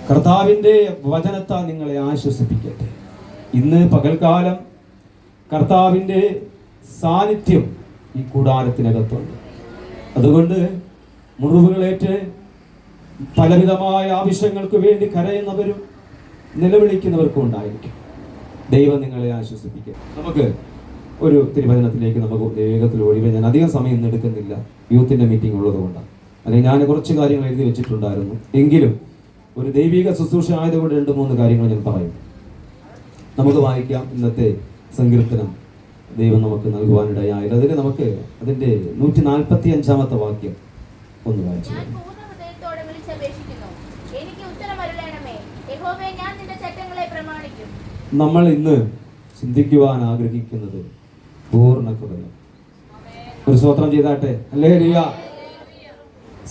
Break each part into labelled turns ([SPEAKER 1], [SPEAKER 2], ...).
[SPEAKER 1] കർത്താവിൻ്റെ വചനത്താൽ നിങ്ങളെ ആശ്വസിപ്പിക്കട്ടെ. ഇന്ന് പകൽക്കാലം കർത്താവിൻ്റെ സാന്നിധ്യം ഈ കൂടാരത്തിനകത്തുണ്ട്. അതുകൊണ്ട് മുറിവുകളേറ്റ് പലവിധമായ ആവശ്യങ്ങൾക്ക് വേണ്ടി കരയുന്നവരും നിലവിളിക്കുന്നവർക്കും ഉണ്ടായിരിക്കും. ദൈവം നിങ്ങളെ ആശ്വസിപ്പിക്കുക. നമുക്ക് ഒരു തിരുവചനത്തിലേക്ക് നമുക്ക് വേഗത്തിൽ ഓടിവേ. ഞാൻ അധികം സമയം ഇന്ന് എടുക്കുന്നില്ല, യൂത്തിൻ്റെ മീറ്റിംഗ് ഉള്ളതുകൊണ്ടാണ്. അല്ലെങ്കിൽ ഞാൻ കുറച്ച് കാര്യങ്ങൾ എഴുതി വെച്ചിട്ടുണ്ടായിരുന്നു. എങ്കിലും ഒരു ദൈവിക ശുശ്രൂഷ ആയതുകൊണ്ട് 2-3 കാര്യങ്ങൾ ഞാൻ പറയും. നമുക്ക് വായിക്കാം ഇന്നത്തെ സങ്കീർത്തനം ദൈവം നമുക്ക് നൽകുവാനിടയായത്. അതിന് നമുക്ക് അതിൻ്റെ 145-ാമത്തെ വാക്യം ഒന്ന് വായിച്ചു. നമ്മൾ ഇന്ന് ചിന്തിക്കുവാൻ ആഗ്രഹിക്കുന്നത് പൂർണ്ണ ഹൃദയം. ഒരു സ്തോത്രം ചെയ്താട്ടെ. ഹല്ലേലൂയ,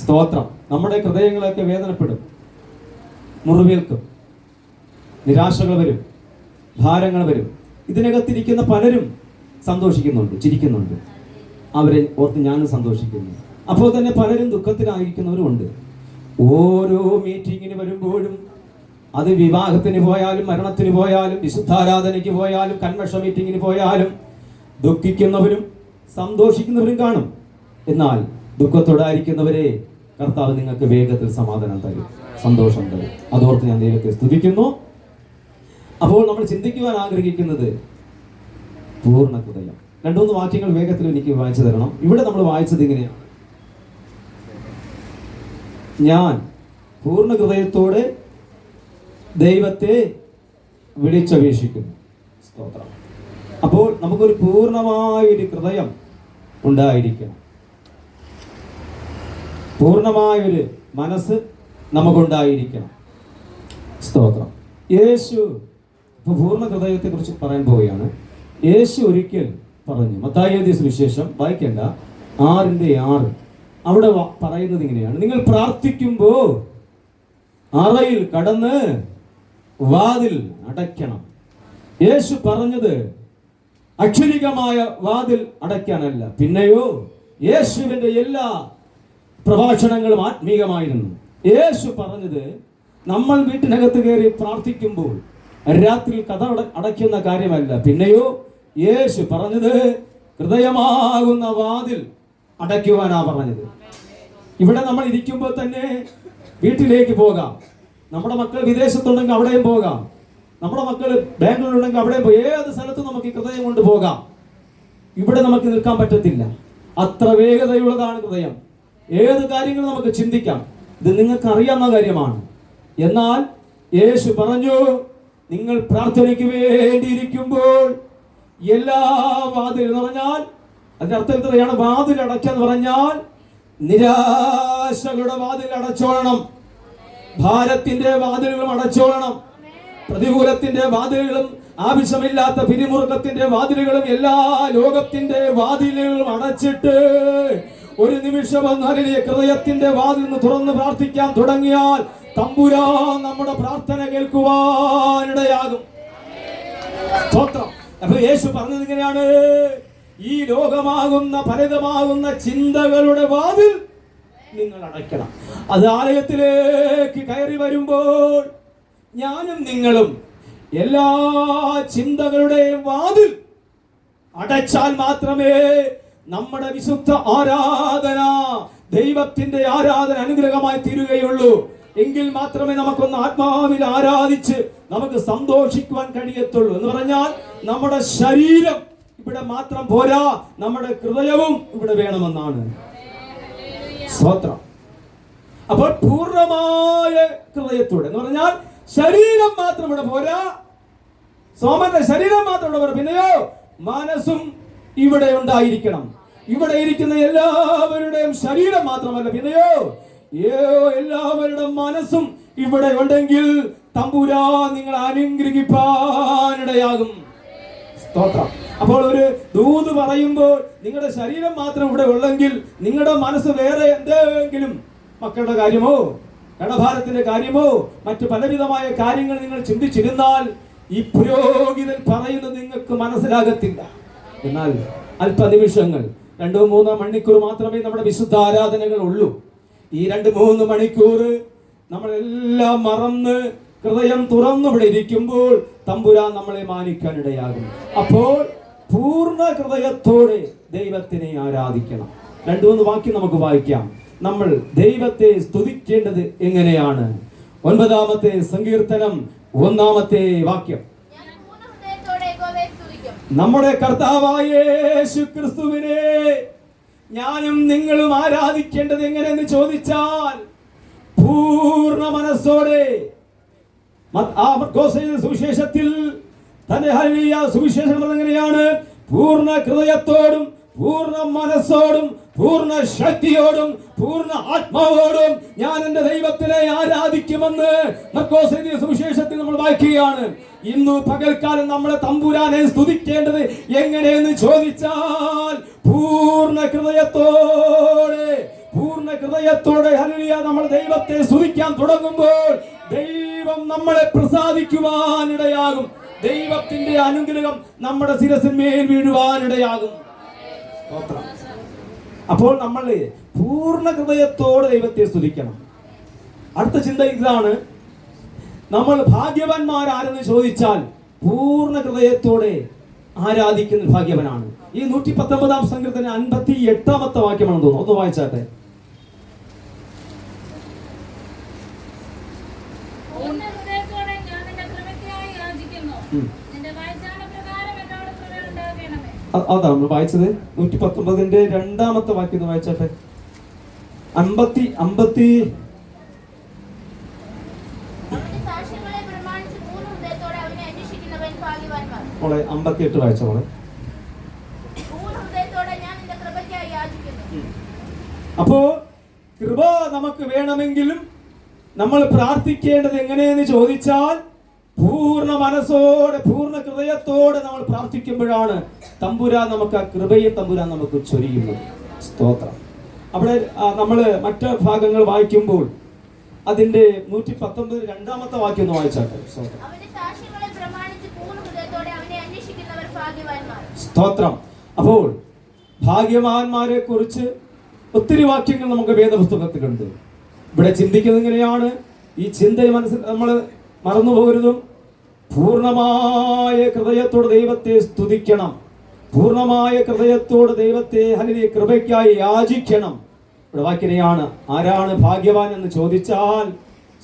[SPEAKER 1] സ്തോത്രം. നമ്മുടെ ഹൃദയങ്ങളൊക്കെ വേദനപ്പെടും, മുറിവേൽക്കും, നിരാശകൾ വരും, ഭാരങ്ങൾ വരും. ഇതിനകത്തിരിക്കുന്ന പലരും സന്തോഷിക്കുന്നുണ്ട്, ചിരിക്കുന്നുണ്ട്. അവരെ ഓർത്ത് ഞാനും സന്തോഷിക്കുന്നു. അപ്പോൾ തന്നെ പലരും ദുഃഖത്തിലായിരിക്കുന്നവരുമുണ്ട്. ഓരോ മീറ്റിങ്ങിന് വരുമ്പോഴും, അത് വിവാഹത്തിന് പോയാലും, മരണത്തിന് പോയാലും, വിശുദ്ധാരാധനയ്ക്ക് പോയാലും, കൺവെൻഷൻ മീറ്റിങ്ങിന് പോയാലും ദുഃഖിക്കുന്നവരും സന്തോഷിക്കുന്നവരും കാണും. എന്നാൽ ദുഃഖത്തോടായിരിക്കുന്നവരെ കർത്താവ് നിങ്ങൾക്ക് വേഗത്തിൽ സമാധാനം തരും, സന്തോഷം തരും. അതോർത്ത് ഞാൻ ദൈവത്തെ സ്തുതിക്കുന്നു. അപ്പോൾ നമ്മൾ ചിന്തിക്കുവാൻ ആഗ്രഹിക്കുന്നത് പൂർണ്ണ ഹൃദയം. 2-3 വാക്യങ്ങൾ വേഗത്തിൽ എനിക്ക് വായിച്ചു തരണം. ഇവിടെ നമ്മൾ വായിച്ചത് ഇങ്ങനെയാണ്: ഞാൻ പൂർണ്ണ ഹൃദയത്തോടെ ദൈവത്തെ വിളിച്ചപേക്ഷിക്കുന്നു. സ്തോത്രം. അപ്പോൾ നമുക്കൊരു പൂർണ്ണമായൊരു ഹൃദയം ഉണ്ടായിരിക്കണം, പൂർണ്ണമായൊരു മനസ്സ് നമുക്കുണ്ടായിരിക്കണം. സ്തോത്രം. യേശു പൂർണ്ണ ഹൃദയത്തെ കുറിച്ച് പറയാൻ പോവുകയാണ്. യേശു ഒരിക്കൽ പറഞ്ഞു, മത്തായി എഴുതിയ സുവിശേഷം വായിക്കേണ്ട 6:6. അവിടെ പറയുന്നത് ഇങ്ങനെയാണ്: നിങ്ങൾ പ്രാർത്ഥിക്കുമ്പോൾ അറയിൽ കടന്ന് വാതിൽ അടയ്ക്കണം. യേശു പറഞ്ഞത് അക്ഷരികമായ വാതിൽ അടയ്ക്കാനല്ല, പിന്നെയോ യേശുവിൻ്റെ എല്ലാ പ്രഭാഷണങ്ങളും ആത്മീകമായിരുന്നു. യേശു പറഞ്ഞത് നമ്മൾ വീട്ടിനകത്ത് കയറി പ്രാർത്ഥിക്കുമ്പോൾ രാത്രി കഥ അടയ്ക്കുന്ന കാര്യമല്ല, പിന്നെയോ യേശു പറഞ്ഞത് ഹൃദയമാകുന്ന വാതിൽ അടയ്ക്കുവാനാ പറഞ്ഞത്. ഇവിടെ നമ്മൾ ഇരിക്കുമ്പോൾ തന്നെ വീട്ടിലേക്ക് പോകാം. നമ്മുടെ മക്കൾ വിദേശത്തുണ്ടെങ്കിൽ അവിടെയും പോകാം. നമ്മുടെ മക്കൾ ബാംഗ്ലൂരുണ്ടെങ്കിൽ അവിടെയും പോയി. ഏത് സ്ഥലത്തും നമുക്ക് ഹൃദയം കൊണ്ട് പോകാം. ഇവിടെ നമുക്ക് നിൽക്കാൻ പറ്റത്തില്ല, അത്ര വേഗതയുള്ളതാണ് ഹൃദയം. ഏത് കാര്യങ്ങളും നമുക്ക് ചിന്തിക്കാം. ഇത് നിങ്ങൾക്ക് അറിയാവുന്ന കാര്യമാണ്. എന്നാൽ യേശു പറഞ്ഞു, നിങ്ങൾ പ്രാർത്ഥനയ്ക്ക് വേണ്ടിയിരിക്കുമ്പോൾ എല്ലാ വാതിൽ എന്ന് പറഞ്ഞാൽ അതിന്റെ അർത്ഥം എത്രയാണ്? വാതിൽ അടയ്ക്കാന്ന് പറഞ്ഞാൽ നിരാശകളുടെ വാതിൽ അടച്ചോളണം, ഭാരത്തിന്റെ വാതിലുകളും അടച്ചോളണം, പ്രതികൂലത്തിന്റെ വാതിലുകളും, ആവശ്യമില്ലാത്ത പിരിമുറുക്കത്തിന്റെ വാതിലുകളും, എല്ലാ ലോകത്തിന്റെ വാതിലുകളും അടച്ചിട്ട് ഒരു നിമിഷം ഹൃദയത്തിന്റെ വാതിൽ നിന്ന് തുറന്ന് പ്രാർത്ഥിക്കാൻ തുടങ്ങിയാൽ തമ്പുരാൻ നമ്മുടെ പ്രാർത്ഥന കേൾക്കുവാനിടയാകും. സ്തോത്രം. അപ്പൊ യേശു പറഞ്ഞത് ഇങ്ങനെയാണ്: ഈ ലോകമാകുന്ന ഫലിതമാകുന്ന ചിന്തകളുടെ വാതിൽ നിങ്ങൾ അടയ്ക്കണം. അത് ആലയത്തിലേക്ക് കയറി വരുമ്പോൾ ഞാനും നിങ്ങളും എല്ലാ ചിന്തകളുടെയും വാതിൽ അടച്ചാൽ മാത്രമേ നമ്മുടെ വിശുദ്ധ ആരാധന, ദൈവത്തിന്റെ ആരാധന അനുഗ്രഹമായി തീരുകയുള്ളൂ. എങ്കിൽ മാത്രമേ നമുക്കൊന്ന് ആത്മാവിൽ ആരാധിച്ച് നമുക്ക് സന്തോഷിക്കുവാൻ കഴിയത്തുള്ളൂ. എന്ന് പറഞ്ഞാൽ നമ്മുടെ ശരീരം ഇവിടെ മാത്രം പോരാ, നമ്മുടെ ഹൃദയവും ഇവിടെ വേണമെന്നാണ്. സ്തോത്രം. അപ്പോൾ പൂർണ്ണമായ ഹൃദയത്തോടെ എന്ന് പറഞ്ഞാൽ ശരീരം മാത്രം ഇവിടെ പോരാ, സോമന്റെ ശരീരം മാത്രം ഇവിടെ പോരാ, പിന്നെയോ മനസ്സും ഇവിടെ ഉണ്ടായിരിക്കണം. ഇവിടെ ഇരിക്കുന്ന എല്ലാവരുടെയും ശരീരം മാത്രമല്ല, പിന്നെയോ എല്ലാവരുടെ മനസ്സും ഇവിടെ ഉണ്ടെങ്കിൽ തമ്പുരാൻ നിങ്ങൾ അനുഗ്രഹിപ്പാനിടയാകും. സ്തോത്രം. അപ്പോൾ ഒരു ദൂത് പറയുമ്പോൾ നിങ്ങളുടെ ശരീരം മാത്രം ഇവിടെ ഉള്ളെങ്കിൽ നിങ്ങളുടെ മനസ്സ് വേറെ എന്തെങ്കിലും, മക്കളുടെ കാര്യമോ കടഭാരത്തിന്റെ കാര്യമോ മറ്റു പലവിധമായ കാര്യങ്ങൾ നിങ്ങൾ ചിന്തിച്ചിരുന്നാൽ ഈ പുരോഹിതൻ പറയുന്നത് നിങ്ങൾക്ക് മനസ്സിലാകത്തില്ല. എന്നാൽ അല്പനിമിഷങ്ങൾ 2-3 മണിക്കൂർ മാത്രമേ നമ്മുടെ വിശുദ്ധ ആരാധനകൾ ഉള്ളൂ. ഈ 2-3 മണിക്കൂർ നമ്മളെല്ലാം മറന്ന് ഹൃദയം തുറന്നുവിടെ ഇരിക്കുമ്പോൾ തമ്പുരാൻ നമ്മളെ മാനിക്കാനിടയാകും. അപ്പോൾ പൂർണ്ണ ഹൃദയത്തോടെ ദൈവത്തിനെ ആരാധിക്കണം. 2-3 വാക്യം നമുക്ക് വായിക്കാം. നമ്മൾ ദൈവത്തെ സ്തുതിക്കേണ്ടത് എങ്ങനെയാണ്? 9-ാമത്തെ സങ്കീർത്തനം 1-ാമത്തെ വാക്യം. നമ്മുടെ കർത്താവായ യേശു ക്രിസ്തുവിനെ ഞാനും നിങ്ങളും ആരാധിക്കേണ്ടത് എങ്ങനെയെന്ന് ചോദിച്ചാൽ പൂർണ്ണ മനസ്സോടെ. സുവിശേഷത്തിൽ തന്റെ സുവിശേഷം എങ്ങനെയാണ്? പൂർണ്ണ ഹൃദയത്തോടും പൂർണ്ണ മനസ്സോടും പൂർണ്ണ ശക്തിയോടും പൂർണ്ണ ആത്മാവോടും ഞാൻ എന്റെ ദൈവത്തിനെ ആരാധിക്കുമെന്ന് മർക്കോസ് സുവിശേഷത്തിൽ നമ്മൾ വായിക്കുകയാണ്. ഇന്ന് പകൽക്കാലം നമ്മളെ തമ്പുരാനെ സ്തുതിക്കേണ്ടത് എങ്ങനെയെന്ന് ചോദിച്ചാൽ പൂർണ്ണ ഹൃദയത്തോടെ ഹല്ലേലൂയ നമ്മൾ ദൈവത്തെ സ്തുതിക്കാൻ തുടങ്ങുമ്പോൾ ദൈവം നമ്മളെ പ്രസാദിക്കുവാനിടയാകും. ദൈവത്തിന്റെ അനുഗ്രഹം നമ്മുടെ ശിരസിന്മേൽ വീഴുവാനിടയാകും. അപ്പോൾ നമ്മൾ പൂർണ്ണ ഹൃദയത്തോടെ ദൈവത്തെ സ്തുതിക്കണം. അടുത്ത ചിന്ത ഇതാണ്, നമ്മൾ ഭാഗ്യവാന്മാരാരെന്ന് ചോദിച്ചാൽ പൂർണ്ണ ഹൃദയത്തോടെ ആരാധിക്കുന്ന ഭാഗ്യവനാണ്. ഈ 119-ാം സങ്കീർത്തനം 58-ാമത്തെ വാക്യമാണെന്ന് തോന്നുന്നു. ഒന്ന് വായിച്ചാട്ടെ. അതാണ് നമ്മൾ വായിച്ചത്. 119-ന്റെ 2-ാമത്തെ വാക്യം ഒന്ന് വായിച്ചാട്ടെ. 50 മോളെ 58 വായിച്ച മോളെ. അപ്പോ കൃപ നമുക്ക് വേണമെങ്കിലും നമ്മൾ പ്രാർത്ഥിക്കേണ്ടത് എങ്ങനെയെന്ന് ചോദിച്ചാൽ പൂർണ്ണ മനസ്സോടെ പൂർണ്ണ ഹൃദയത്തോടെ നമ്മൾ പ്രാർത്ഥിക്കുമ്പോഴാണ് തമ്പുരാൻ നമുക്ക് ആ കൃപയെ തമ്പുരാൻ നമുക്ക് ചൊരിയുന്നത്. സ്തോത്രം. അവിടെ നമ്മൾ മറ്റ് ഭാഗങ്ങൾ വായിക്കുമ്പോൾ അതിന്റെ 119 2-ാമത്തെ വാക്യം ഒന്ന് വായിച്ചാട്ടെ. സ്തോത്രം. അപ്പോൾ ഭാഗ്യവാന്മാരെ കുറിച്ച് ഒത്തിരി വാക്യങ്ങൾ നമുക്ക് വേദപുസ്തകത്തിലുണ്ട്. ഇവിടെ ചിന്തിക്കുന്നത് ഇങ്ങനെയാണ്. ഈ ചിന്തയെ മനസ്സിൽ നമ്മൾ മറന്നു പോകരുതും. പൂർണ്ണമായ ഹൃദയത്തോടെ ദൈവത്തെ സ്തുതിക്കണം. പൂർണ്ണമായ ഹൃദയത്തോടെ ദൈവത്തെ ഹല്ലേലൂയ കൃപയ്ക്കായി യാചിക്കണം. ഇവിടെ വാക്യനെയാണ്, ആരാണ് ഭാഗ്യവാൻ എന്ന് ചോദിച്ചാൽ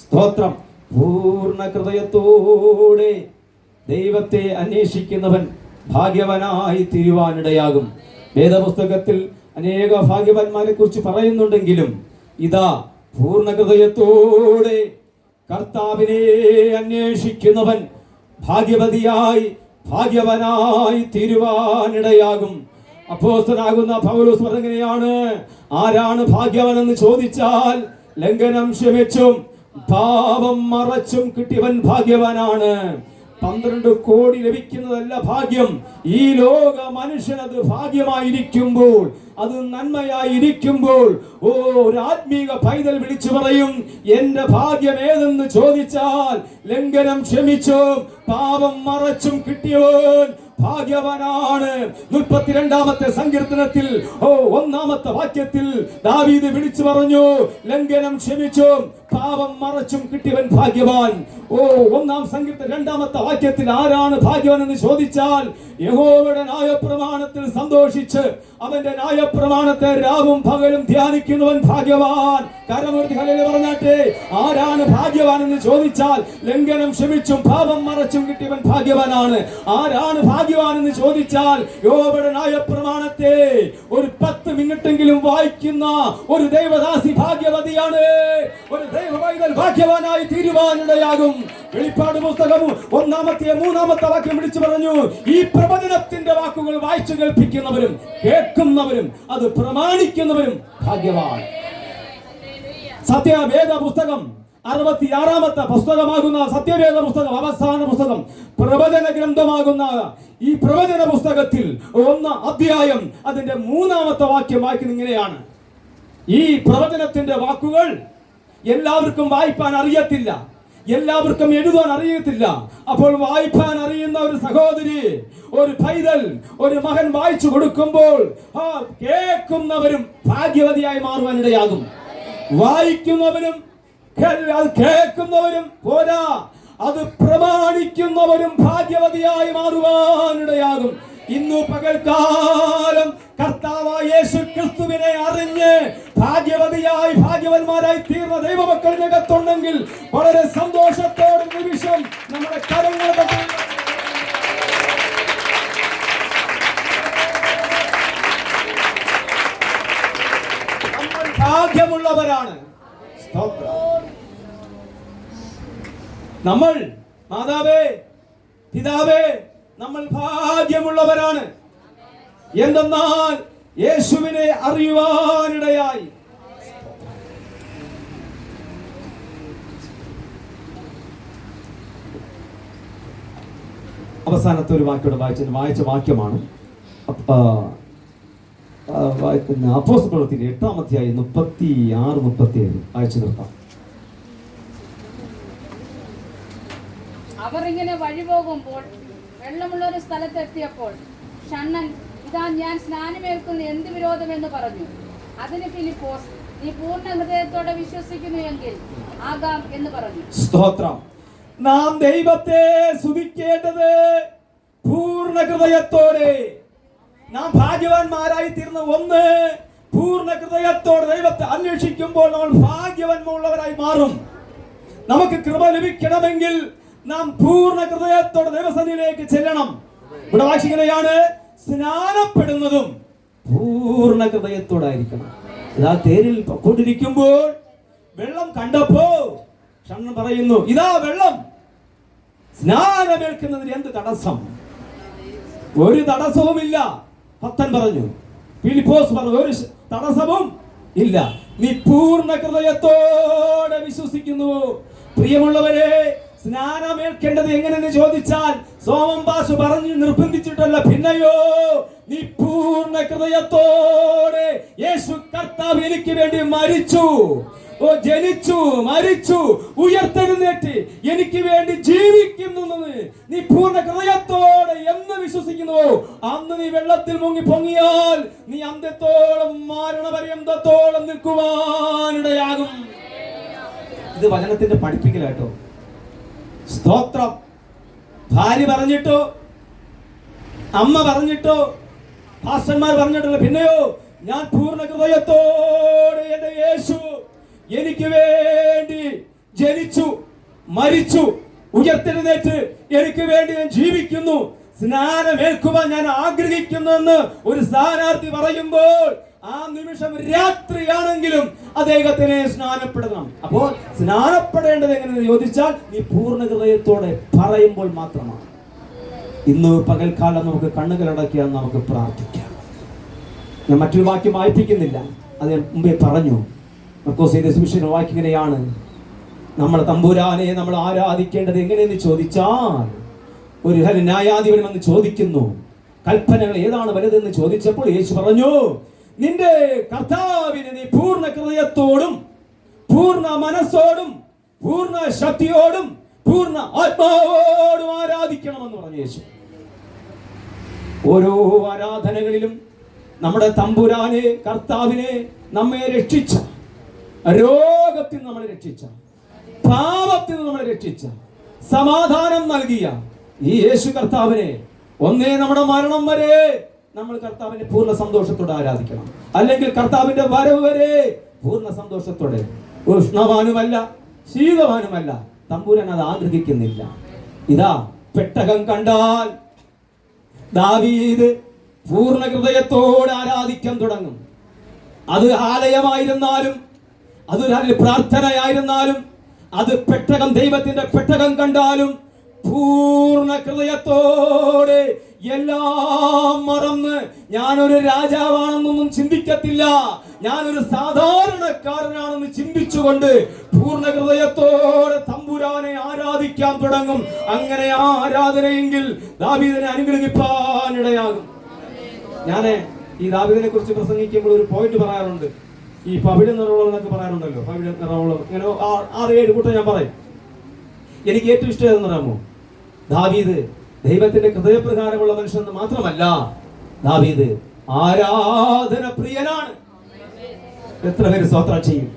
[SPEAKER 1] സ്തോത്രം, പൂർണ്ണ ഹൃദയത്തോടെ ദൈവത്തെ അന്വേഷിക്കുന്നവൻ ഭാഗ്യവാനായി തീരുവാനിടയാകും. വേദപുസ്തകത്തിൽ അനേക ഭാഗ്യവാന്മാരെ കുറിച്ച് പറയുന്നുണ്ടെങ്കിലും ഇതാ പൂർണ്ണ ഹൃദയത്തോടെ കർത്താവിനെ അന്വേഷിക്കുന്നവൻ ഭാഗ്യവനായി തീരുവാനിടയാകും. അപ്പോസ്തലനാകുന്ന പൗലോസ് പറഞ്ഞെങ്ങനെയാണ്, ആരാണ് ഭാഗ്യവൻ എന്ന് ചോദിച്ചാൽ ലംഘനം ക്ഷമിച്ചും പാപം മറച്ചും കിട്ടിയവൻ ഭാഗ്യവാനാണ്. 12 കോടി ലഭിക്കുന്നതല്ല ഭാഗ്യം. ഈ ലോക മനുഷ്യനത് ഭാഗ്യമായിരിക്കുമ്പോൾ, അത് നന്മയായിരിക്കുമ്പോൾ ഒരു ആത്മീക പൈതൽ വിളിച്ചു പറയും, എന്റെ ഭാഗ്യം ഏതെന്ന് ചോദിച്ചാൽ ലംഘനം ക്ഷമിച്ചും പാപം മറച്ചും കിട്ടിയവൻ ഭാഗ്യവാനാണ്. 32-ാമത്തെ സങ്കീർത്തനത്തിൽ 1-ാമത്തെ വാക്യത്തിൽ ദാവീദ് വിളിച്ചു പറഞ്ഞു, ലംഘനം ക്ഷമിച്ചും പാപം മറച്ചും കിട്ടിയവൻ ഭാഗ്യവാൻ. 1-ാം സങ്കീർത്തനം 2-ാമത്തെ വാക്യത്തിൽ ആരാണ് ഭാഗ്യവാൻ എന്ന് ചോദിച്ചാൽ യഹോവയുടെ ന്യായപ്രമാണത്തിൽ സന്തോഷിച്ച് അവന്റെ ന്യായപ്രമാണത്തെ രാവും പകലും ധ്യാനിക്കുന്നവൻ ഭാഗ്യവാൻ. കരമുയർത്തി ഹല്ലേലൂയ പറഞ്ഞാട്ടെ. ആരാണ് ഭാഗ്യവാൻ എന്ന് ചോദിച്ചാൽ ലംഘനം ക്ഷമിച്ചും പാപം മറച്ചും കിട്ടിയവൻ ഭാഗ്യവാനാണ്. ആരാണ് ഭാഗ്യവാൻ എന്ന് ചോദിച്ചാൽ യഹോവയുടെ ന്യായപ്രമാണത്തെ ഒരു 10 മിനിറ്റെങ്കിലും വായിക്കുന്ന ഒരു ദൈവദാസി ഭാഗ്യവതിയാണ്. ഒരു ദൈവവൈതൽ ഭാഗ്യവാനായി തീരുവാനിടയാകും. വെളിപ്പാട് പുസ്തകം 1-ാമത്തെ 3-ാമത്തെ വാക്യം വിളിച്ചു പറഞ്ഞു, ഈ പ്രവചനത്തിന്റെ വാക്കുകൾ വായിച്ചു കേൾപ്പിക്കുന്നവരും കേൾക്കുന്നവരും അത് പ്രമാണിക്കുന്നവരും ഭാഗ്യവാൻ. സത്യവേദ പുസ്തകം 66-ാമത്തെ പുസ്തകമാകുന്ന സത്യവേദ പുസ്തകം, അവസാന പുസ്തകം, പ്രവചന ഗ്രന്ഥമാകുന്ന ഈ പ്രവചന പുസ്തകത്തിൽ 1 അധ്യായം അതിന്റെ 3-ാമത്തെ വാക്യം വായിക്കുന്നത് ഇങ്ങനെയാണ്, ഈ പ്രവചനത്തിന്റെ വാക്കുകൾ എല്ലാവർക്കും വായിപ്പാൻ അറിയത്തില്ല, എല്ലാവർക്കും എഴുതാൻ അറിയത്തില്ല. അപ്പോൾ വായിപ്പാൻ അറിയുന്ന ഒരു സഹോദരി, ഒരു പൈതൽ, ഒരു മകൻ വായിച്ചു കൊടുക്കുമ്പോൾ കേൾക്കുന്നവരും ഭാഗ്യവതിയായി മാറുവാനിടയാകും. വായിക്കുന്നവരും അത് കേൾക്കുന്നവരും പോരാ, അത് പ്രമാണിക്കുന്നവരും ഭാഗ്യവതിയായി മാറുവാനിടയാകും. ഇന്നു പകൽക്കാലം കർത്താവായ യേശു ക്രിസ്തുവിനെ അറിഞ്ഞ് ഭാഗ്യവതിയായി ഭാഗ്യവന്മാരായി തീർന്ന ദൈവമക്കളിനകത്തുണ്ടെങ്കിൽ വളരെ സന്തോഷത്തോടെ നിമിഷം നമ്മുടെ കരങ്ങളെ നമ്മൾ ഭാഗ്യമുള്ളവരാണ്. നമ്മൾ മാതാവേ, പിതാവേ, നമ്മൾ ഭാഗ്യമുള്ളവരാണ്. എന്തെന്നാൽ യേശുവിനെ അറിയുവാനിടയായി. അവസാനത്തെ ഒരു വാക്യോടെ വായിച്ച വാക്യമാണ് അപ്പോസ്തലപ്രവൃത്തിയിലെ 8-ാം അധ്യായം 36-37 വായിച്ചു നിർത്താം.
[SPEAKER 2] അവർ ഇങ്ങനെ വഴി പോകുമ്പോൾ വെള്ളമുള്ള ഒരു സ്ഥലത്തെത്തിയപ്പോൾ ഷണ്ണൻ, ഇതാ ഞാൻ സ്നാനമേൽക്കുന്ന എന്ത് വിരോധമെന്ന് പറഞ്ഞു. അതിന് ഫിലിപ്പോസ്, നീ പൂർണ്ണ ഹൃദയത്തോടെ വിശ്വസിക്കുന്നു എങ്കിൽ ആകാം എന്ന് പറഞ്ഞു.
[SPEAKER 1] സ്തോത്രം. നാം ദൈവത്തെ സ്തുതിക്കേണ്ടത് പൂർണ്ണ ഹൃദയത്തോടെ. നാം ഭാഗ്യവാന്മാരായി തീർന്ന ഒന്ന്, പൂർണ്ണ ഹൃദയത്തോടെ ദൈവത്തെ അന്വേഷിക്കുമ്പോൾ നമ്മൾ ഭാഗ്യവാന്മാരുള്ളവരായി മാറും. നമുക്ക് കൃപ ലഭിക്കണമെങ്കിൽ നാം പൂർണ്ണ ഹൃദയത്തോടെ ദൈവസന്നിധിയിലേക്ക് ചെല്ലണം. ഇവിടെ വാക്യങ്ങളെയാണ്, സ്നാനപ്പെടുന്നതും പൂർണ്ണ ഹൃദയത്തോടായിരിക്കണം. ഇതാ തേരിൽ പൊക്കൊണ്ടിരിക്കുമ്പോൾ വെള്ളം കണ്ടപ്പോ ഷണ്ണൻ പറയുന്നു, ഇതാ വെള്ളം, സ്നാനമേൽക്കുന്നതിന് എന്ത് തടസ്സം? ഒരു തടസ്സവുമില്ല. ഭക്തൻ പറഞ്ഞു, ഫിലിപ്പോസ് പറഞ്ഞു, ഒരു തടസ്സവും ഇല്ല. നീ പൂർണ്ണ ഹൃദയത്തോടെ വിശ്വസിക്കുന്നു. പ്രിയമുള്ളവരെ, സ്നാനമേൽക്കേണ്ടത് എങ്ങനെയെന്ന് ചോദിച്ചാൽ സോമൻ പാസ്റ്റർ പറഞ്ഞു നിർബന്ധിച്ചിട്ടല്ല, പിന്നെയോ നീ പൂർണ്ണ ഹൃദയത്തോടെ യേശു കർത്താവ് എനിക്ക് വേണ്ടി മരിച്ചു, ജനിച്ചു, മരിച്ചു, ഉയർത്തെഴുന്നേറ്റ് എനിക്ക് വേണ്ടി ജീവിക്കുന്നു. നീ പൂർണ്ണ ഹൃദയത്തോടെ എന്ന് വിശ്വസിക്കുന്നുവോ അന്ന് നീ വെള്ളത്തിൽ മുങ്ങി പൊങ്ങിയാൽ നീ അന്ത്യത്തോളം മരണപര്യന്തത്തോളം നിൽക്കുവാനിടയാകും. ഇത് വചനത്തിന്റെ പഠിപ്പിക്കലാട്ടോ. സ്തോത്രം. ഭാര്യ പറഞ്ഞിട്ടോ, അമ്മ പറഞ്ഞിട്ടോ, പാസ്റ്റർമാർ പറഞ്ഞിട്ടില്ല, പിന്നെയോ ഞാൻ പൂർണ്ണ ഹൃദയത്തോടെ എന്റെ യേശു എനിക്ക് വേണ്ടി ജനിച്ചു, മരിച്ചു, ഉയർത്തെഴുന്നേറ്റ് എനിക്ക് വേണ്ടി ഞാൻ ജീവിക്കുന്നു, സ്നാനമേൽക്കുവാൻ ഞാൻ ആഗ്രഹിക്കുന്നു എന്ന് ഒരു സ്ഥാനാർത്ഥി പറയുമ്പോൾ ആ നിമിഷം രാത്രിയാണെങ്കിലും അദ്ദേഹത്തിനെ സ്നാനപ്പെടണം. അപ്പോൾ സ്നാനപ്പെടേണ്ടത് എങ്ങനെയെന്ന് ചോദിച്ചാൽ നീ പൂർണ്ണ ഹൃദയത്തോടെ പറയുമ്പോൾ മാത്രമാണ്. ഇന്ന് പകൽക്കാലം നമുക്ക് കണ്ണുകളടക്കിയാൽ നമുക്ക് പ്രാർത്ഥിക്കാം. ഞാൻ മറ്റൊരു വാക്യം വായിപ്പിക്കുന്നില്ല, അത് ഞാൻ മുമ്പേ പറഞ്ഞു. മർക്കോസ് വാക്യങ്ങനെയാണ്, നമ്മൾ തമ്പുരാനെ നമ്മൾ ആരാധിക്കേണ്ടത് എങ്ങനെയെന്ന് ചോദിച്ചാൽ ഒരു ന്യായാധിപൻ വന്ന് ചോദിക്കുന്നു, കൽപ്പനകൾ ഏതാണ് വലുതെന്ന് ചോദിച്ചപ്പോൾ യേശു പറഞ്ഞു, നിന്റെ കർത്താവിനെ നീ പൂർണ്ണ ഹൃദയത്തോടും പൂർണ്ണ മനസ്സോടും പൂർണ്ണ ശക്തിയോടും പൂർണ്ണ ആത്മാവോടും ആരാധിക്കണമെന്ന് പറഞ്ഞു യേശു. ഓരോ ആരാധനകളിലും നമ്മുടെ തമ്പുരാനെ, കർത്താവിനെ നമ്മെ രക്ഷിച്ച, രോഗത്തിൽ നമ്മളെ രക്ഷിച്ച, പാപത്തിൽ നമ്മളെ രക്ഷിച്ച, സമാധാനം നൽകിയ ഈ യേശു കർത്താവിനെ ഒന്നേ നമ്മുടെ മരണം വരെ നമ്മൾ കർത്താവിനെ പൂർണ്ണ സന്തോഷത്തോടെ ആരാധിക്കണം. അല്ലെങ്കിൽ കർത്താവിന്റെ വരവ് വരെ പൂർണ്ണ സന്തോഷത്തോടെ. ഉഷ്ണവാനുമല്ല ശീതവാനുമല്ല, തമ്പുരാൻ അത് ആഗ്രഹിക്കുന്നില്ല. ഇതാ പെട്ടകം കണ്ടാൽ ദാവീദ് പൂർണ്ണ ഹൃദയത്തോടെ ആരാധിക്കാൻ തുടങ്ങും. അത് ആലയമായിരുന്നാലും അതൊരു പ്രാർത്ഥനയായിരുന്നാലും അത് പെട്ടകം, ദൈവത്തിന്റെ പെട്ടകം കണ്ടാലും പൂർണ്ണ ഹൃദയത്തോടെ എല്ലാം മറന്ന് ഞാനൊരു രാജാവാണെന്നൊന്നും ചിന്തിക്കത്തില്ല, ഞാനൊരു സാധാരണക്കാരനാണെന്ന് ചിന്തിച്ചുകൊണ്ട് പൂർണ്ണ ഹൃദയത്തോടെ തമ്പുരാനെ ആരാധിക്കാൻ തുടങ്ങും. അങ്ങനെ ആ ആരാധനയെങ്കിൽ ദാവീദിനെ അനുഗ്രഹിപ്പാനിടയാകും. ഞാൻ ഈ ദാവീദിനെ കുറിച്ച് പ്രസംഗിക്കുമ്പോൾ ഒരു പോയിന്റ് പറയാറുണ്ട്. ഈ പവിഴ നിറവുള്ള എന്നൊക്കെ പറയാറുണ്ടല്ലോ, പവിഴ നിറവുള്ള ഇങ്ങനെ 6-7 കൂട്ടം ഞാൻ പറയും. എനിക്ക് ഏറ്റവും ഇഷ്ടം ഏതെന്ന് അറിയാമോ? ദാവീദ് ദൈവത്തിന്റെ ഹൃദയപ്രകാരമുള്ള മനുഷ്യൻ മാത്രമല്ല, ദാവീദ് ആരാധന പ്രിയനാണ്. എത്ര പേര് സ്തോത്രം ചെയ്യും?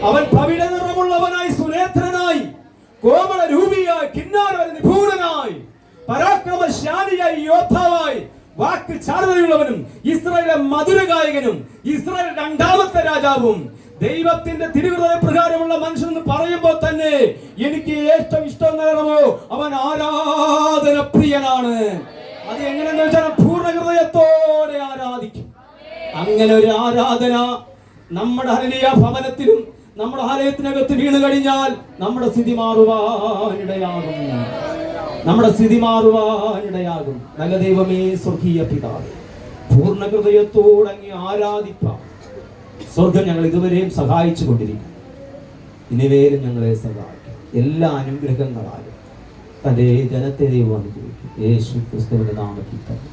[SPEAKER 1] അവൻ പവിഴ നിറമുള്ളവനായി, സുനേത്രനായി, കോമള രൂപിയായി, കിന്നാര നിപുണനായി, പരാക്രമശാലിയായി, യോദ്ധാവായി, വാക്ക് ചാരുതയുള്ളവനും, ഇസ്രായേലിലെ മധുരഗായകനും, ഇസ്രായേൽ രണ്ടാമത്തെ രാജാവും, ദൈവത്തിന്റെ തിരുഹൃദയ പ്രകാരമുള്ള മനുഷ്യൻ എന്ന് പറയുമ്പോൾ തന്നെ എനിക്ക് ഏറ്റവും ഇഷ്ടം നേടണമോ, അവൻ ആരാധന പ്രിയനാണ്. അത് എങ്ങനെയെന്ന് വെച്ചാൽ പൂർണ്ണ ഹൃദയത്തോടെ ആരാധിക്കും. അങ്ങനെ ഒരു ആരാധന നമ്മുടെ ഹല്ലേലൂയ ഭവനത്തിലും നമ്മുടെ ആലയത്തിനകത്ത് വീണ് കഴിഞ്ഞാൽ നമ്മുടെ സ്ഥിതി മാറുവാനിടയാകും. നമ്മുടെ സ്ഥിതി മാറുവാനിടയാകും. നല്ല ദൈവമേ, സ്വർഗീയ പിതാവേ, പൂർണ്ണ ഹൃദയത്തോടെ അങ്ങ് ആരാധിപ്പാം സ്വർഗം ഞങ്ങൾ ഇതുവരെയും സഹായിച്ചു കൊണ്ടിരിക്കും. ഇനിവേലും ഞങ്ങളെ സഹായിക്കും. എല്ലാ അനുഗ്രഹങ്ങളാലും തന്റെ ജനത്തെ ദൈവം അനുഗ്രഹിക്കും. യേശു ക്രിസ്തുവിന്റെ നാമത്തിൽ തന്നെ.